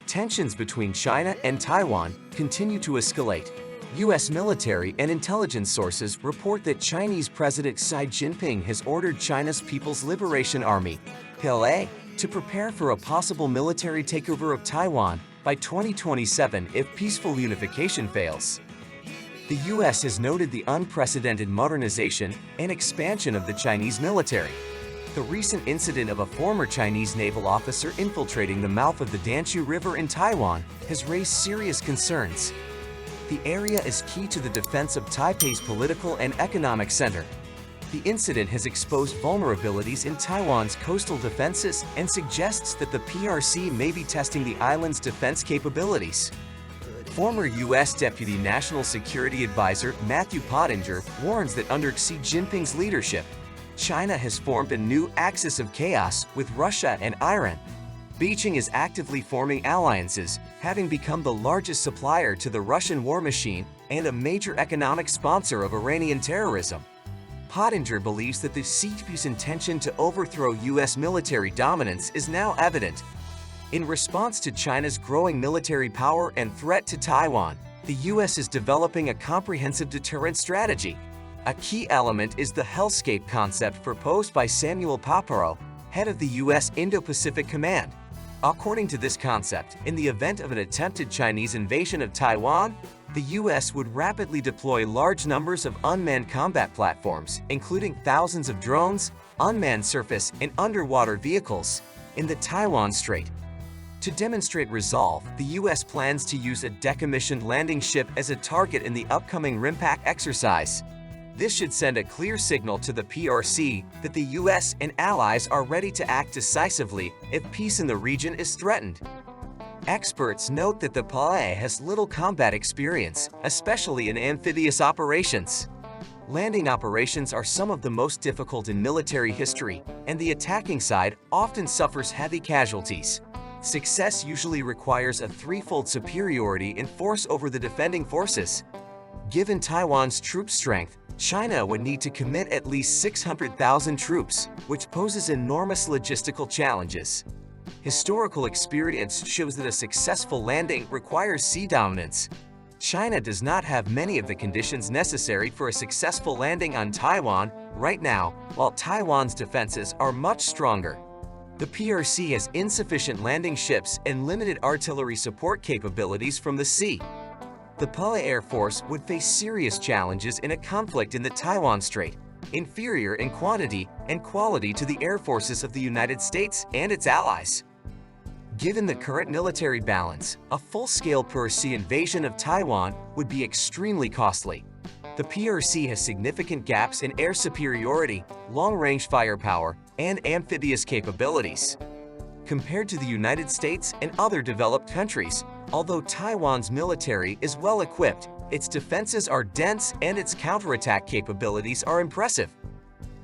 Tensions between China and Taiwan continue to escalate. U.S. military and intelligence sources report that Chinese President Xi Jinping has ordered China's People's Liberation Army, PLA, to prepare for a possible military takeover of Taiwan by 2027 if peaceful unification fails. The U.S. has noted the unprecedented modernization and expansion of the Chinese military. The recent incident of a former Chinese naval officer infiltrating the mouth of the Danchu River in Taiwan has raised serious concerns. The area is key to the defense of Taipei's political and economic center. The incident has exposed vulnerabilities in Taiwan's coastal defenses and suggests that the PRC may be testing the island's defense capabilities. Former U.S. Deputy National Security Advisor Matthew Pottinger warns that under Xi Jinping's leadership, China has formed a new axis of chaos with Russia and Iran. Beijing is actively forming alliances, having become the largest supplier to the Russian war machine and a major economic sponsor of Iranian terrorism. Pottinger believes that the CCP's intention to overthrow U.S. military dominance is now evident. In response to China's growing military power and threat to Taiwan, the U.S. is developing a comprehensive deterrent strategy. A key element is the Hellscape concept proposed by Samuel Paparo, head of the U.S. Indo-Pacific Command. According to this concept, in the event of an attempted Chinese invasion of Taiwan, the U.S. would rapidly deploy large numbers of unmanned combat platforms, including thousands of drones, unmanned surface and underwater vehicles, in the Taiwan Strait. To demonstrate resolve, the U.S. plans to use a decommissioned landing ship as a target in the upcoming RIMPAC exercise. This should send a clear signal to the PRC that the U.S. and allies are ready to act decisively if peace in the region is threatened. Experts note that the PLA has little combat experience, especially in amphibious operations. Landing operations are some of the most difficult in military history, and the attacking side often suffers heavy casualties. Success usually requires a threefold superiority in force over the defending forces. Given Taiwan's troop strength, China would need to commit at least 600,000 troops, which poses enormous logistical challenges. Historical experience shows that a successful landing requires sea dominance. China does not have many of the conditions necessary for a successful landing on Taiwan right now, while Taiwan's defenses are much stronger. The PRC has insufficient landing ships and limited artillery support capabilities from the sea. The PLA Air Force would face serious challenges in a conflict in the Taiwan Strait, inferior in quantity and quality to the air forces of the United States and its allies. Given the current military balance, a full-scale PRC invasion of Taiwan would be extremely costly. The PRC has significant gaps in air superiority, long-range firepower, and amphibious capabilities. Compared to the United States and other developed countries, although Taiwan's military is well equipped, its defenses are dense and its counterattack capabilities are impressive.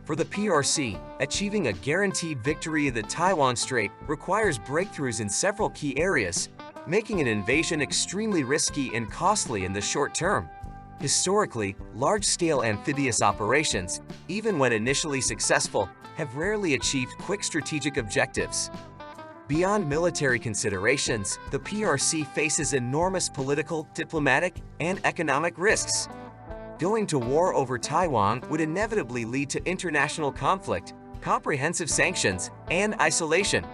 For the PRC, achieving a guaranteed victory in the Taiwan Strait requires breakthroughs in several key areas, making an invasion extremely risky and costly in the short term. Historically, large-scale amphibious operations, even when initially successful, have rarely achieved quick strategic objectives. Beyond military considerations, the PRC faces enormous political, diplomatic, and economic risks. Going to war over Taiwan would inevitably lead to international conflict, comprehensive sanctions, and isolation.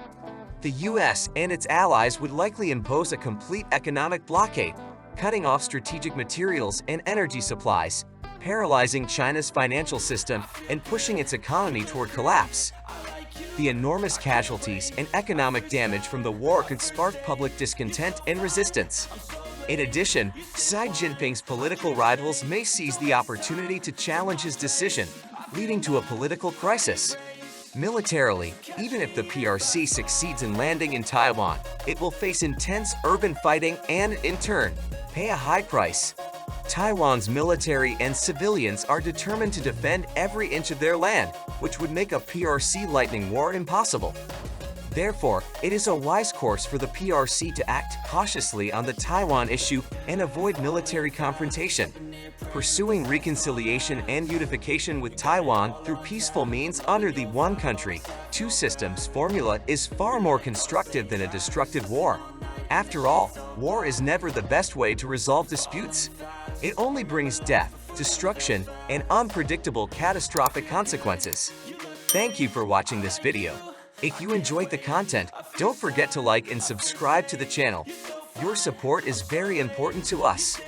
The U.S. and its allies would likely impose a complete economic blockade, cutting off strategic materials and energy supplies, paralyzing China's financial system and pushing its economy toward collapse. The enormous casualties and economic damage from the war could spark public discontent and resistance. In addition, Xi Jinping's political rivals may seize the opportunity to challenge his decision, leading to a political crisis. Militarily, even if the PRC succeeds in landing in Taiwan, it will face intense urban fighting and, in turn, pay a high price. Taiwan's military and civilians are determined to defend every inch of their land, which would make a PRC lightning war impossible. Therefore, it is a wise course for the PRC to act cautiously on the Taiwan issue and avoid military confrontation. Pursuing reconciliation and unification with Taiwan through peaceful means under the one country, two systems formula is far more constructive than a destructive war. After all, war is never the best way to resolve disputes. It only brings death, destruction, and unpredictable catastrophic consequences. Thank you for watching this video. If you enjoyed the content, don't forget to like and subscribe to the channel. Your support is very important to us.